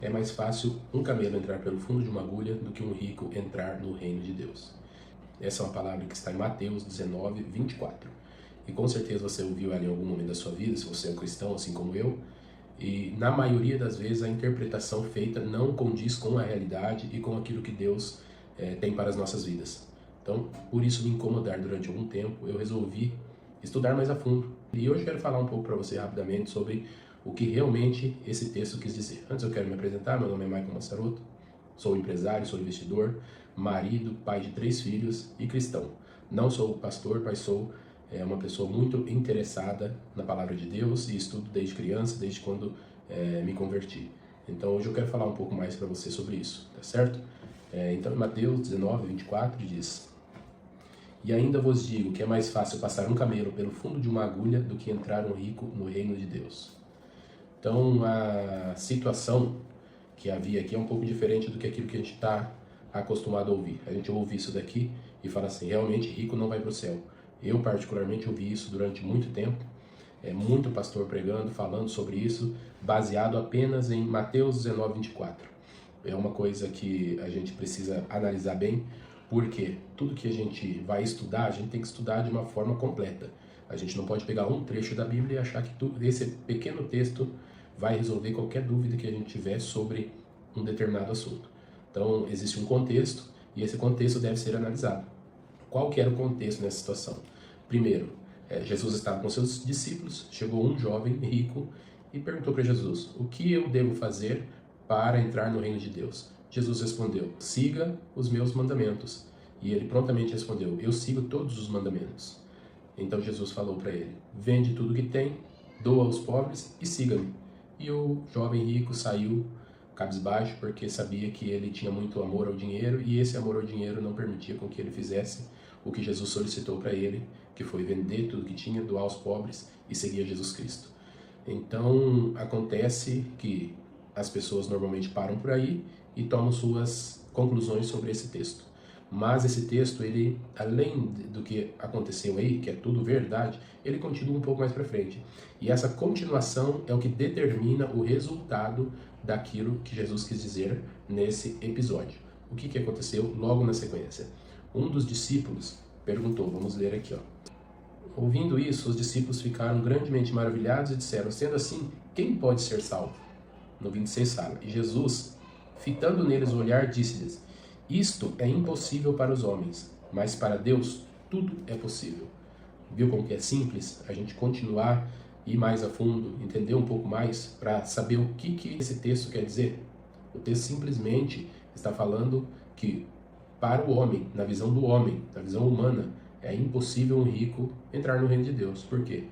É mais fácil um camelo entrar pelo fundo de uma agulha do que um rico entrar no reino de Deus. Essa é uma palavra que está em Mateus 19, 24. E com certeza você ouviu ela em algum momento da sua vida, se você é um cristão, assim como eu. E na maioria das vezes a interpretação feita não condiz com a realidade e com aquilo que Deus tem para as nossas vidas. Então, por isso me incomodar durante algum tempo, eu resolvi estudar mais a fundo. E hoje eu quero falar um pouco para você rapidamente sobre o que realmente esse texto quis dizer. Antes eu quero me apresentar, meu nome é Michael Massaroto, sou empresário, sou investidor, marido, pai de 3 filhos e cristão. Não sou pastor, mas sou uma pessoa muito interessada na palavra de Deus e estudo desde criança, desde quando me converti. Então hoje eu quero falar um pouco mais para você sobre isso, tá certo? Então em Mateus 19, 24 diz: E ainda vos digo que é mais fácil passar um camelo pelo fundo de uma agulha do que entrar um rico no reino de Deus. Então a situação que havia aqui é um pouco diferente do que aquilo que a gente está acostumado a ouvir. A gente ouve isso daqui e fala assim, realmente rico não vai para o céu. Eu particularmente ouvi isso durante muito tempo, muito pastor pregando, falando sobre isso, baseado apenas em Mateus 19, 24. É uma coisa que a gente precisa analisar bem, porque tudo que a gente vai estudar, a gente tem que estudar de uma forma completa. A gente não pode pegar um trecho da Bíblia e achar que esse pequeno texto vai resolver qualquer dúvida que a gente tiver sobre um determinado assunto. Então, existe um contexto e esse contexto deve ser analisado. Qual que era o contexto nessa situação? Primeiro, Jesus estava com seus discípulos, chegou um jovem rico e perguntou para Jesus, o que eu devo fazer para entrar no reino de Deus? Jesus respondeu, siga os meus mandamentos. E ele prontamente respondeu, eu sigo todos os mandamentos. Então Jesus falou para ele, vende tudo que tem, doa aos pobres e siga-me. E o jovem rico saiu cabisbaixo porque sabia que ele tinha muito amor ao dinheiro e esse amor ao dinheiro não permitia com que ele fizesse o que Jesus solicitou para ele, que foi vender tudo que tinha, doar aos pobres e seguir a Jesus Cristo. Então acontece que as pessoas normalmente param por aí e tomam suas conclusões sobre esse texto. Mas esse texto, ele, além do que aconteceu aí, que é tudo verdade, ele continua um pouco mais para frente. E essa continuação é o que determina o resultado daquilo que Jesus quis dizer nesse episódio. O que aconteceu logo na sequência? Um dos discípulos perguntou, vamos ler aqui, ó. Ouvindo isso, os discípulos ficaram grandemente maravilhados e disseram, sendo assim, quem pode ser salvo? No 26 fala, e Jesus, fitando neles o olhar, disse-lhes, isto é impossível para os homens, mas para Deus tudo é possível. Viu como que é simples a gente continuar, ir mais a fundo, entender um pouco mais para saber o que esse texto quer dizer? O texto simplesmente está falando que para o homem, na visão do homem, na visão humana, é impossível um rico entrar no reino de Deus. Por quê?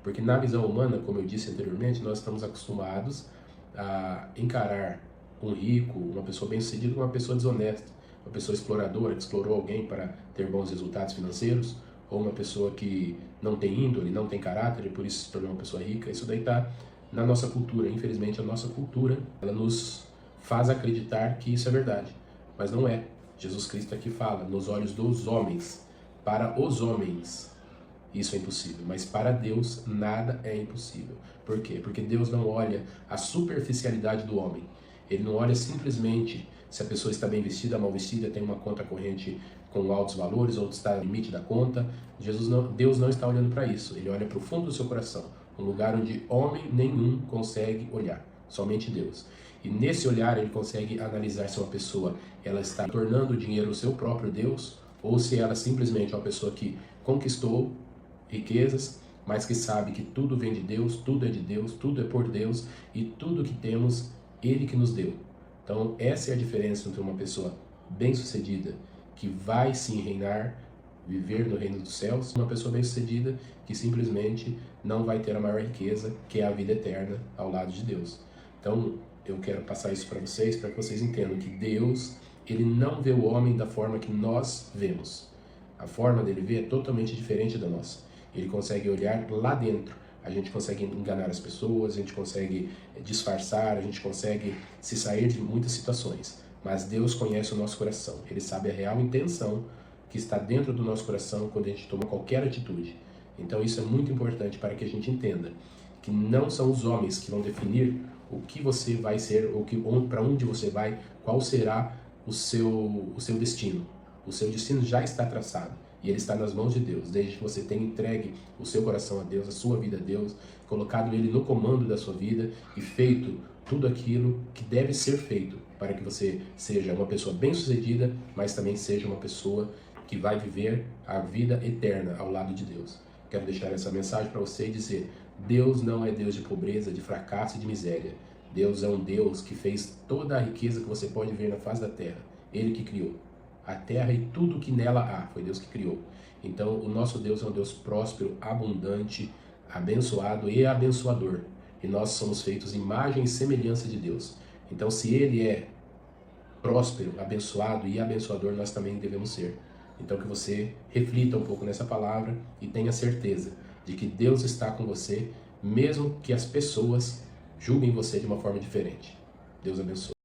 Porque na visão humana, como eu disse anteriormente, nós estamos acostumados a encarar um rico, uma pessoa bem-sucedida, como uma pessoa desonesta, uma pessoa exploradora que explorou alguém para ter bons resultados financeiros, ou uma pessoa que não tem índole, não tem caráter e por isso se tornou uma pessoa rica. Isso daí está na nossa cultura. Infelizmente, a nossa cultura ela nos faz acreditar que isso é verdade, mas não é. Jesus Cristo aqui fala, nos olhos dos homens, para os homens, isso é impossível, mas para Deus nada é impossível. Por quê? Porque Deus não olha a superficialidade do homem. Ele não olha simplesmente se a pessoa está bem vestida, mal vestida, tem uma conta corrente com altos valores ou está no limite da conta. Deus não está olhando para isso. Ele olha para o fundo do seu coração, um lugar onde homem nenhum consegue olhar, somente Deus. E nesse olhar ele consegue analisar se uma pessoa ela está tornando o dinheiro o seu próprio Deus ou se ela simplesmente é uma pessoa que conquistou riquezas, mas que sabe que tudo vem de Deus, tudo é de Deus, tudo é por Deus e tudo que temos, Ele que nos deu. Então essa é a diferença entre uma pessoa bem-sucedida, que vai sim reinar, viver no reino dos céus, e uma pessoa bem-sucedida que simplesmente não vai ter a maior riqueza, que é a vida eterna ao lado de Deus. Então eu quero passar isso para que vocês entendam que Deus, Ele não vê o homem da forma que nós vemos. A forma dele ver é totalmente diferente da nossa. Ele consegue olhar lá dentro. A gente consegue enganar as pessoas, a gente consegue disfarçar, a gente consegue se sair de muitas situações. Mas Deus conhece o nosso coração. Ele sabe a real intenção que está dentro do nosso coração quando a gente toma qualquer atitude. Então isso é muito importante para que a gente entenda que não são os homens que vão definir o que você vai ser, para onde você vai, qual será o seu destino. O seu destino já está traçado e ele está nas mãos de Deus, desde que você tenha entregue o seu coração a Deus, a sua vida a Deus, colocado ele no comando da sua vida e feito tudo aquilo que deve ser feito para que você seja uma pessoa bem-sucedida, mas também seja uma pessoa que vai viver a vida eterna ao lado de Deus. Quero deixar essa mensagem para você e dizer: Deus não é Deus de pobreza, de fracasso e de miséria. Deus é um Deus que fez toda a riqueza que você pode ver na face da terra. Ele que criou a terra e tudo que nela há, foi Deus que criou. Então, o nosso Deus é um Deus próspero, abundante, abençoado e abençoador. E nós somos feitos imagem e semelhança de Deus. Então, se Ele é próspero, abençoado e abençoador, nós também devemos ser. Então, que você reflita um pouco nessa palavra e tenha certeza de que Deus está com você, mesmo que as pessoas julguem você de uma forma diferente. Deus abençoe.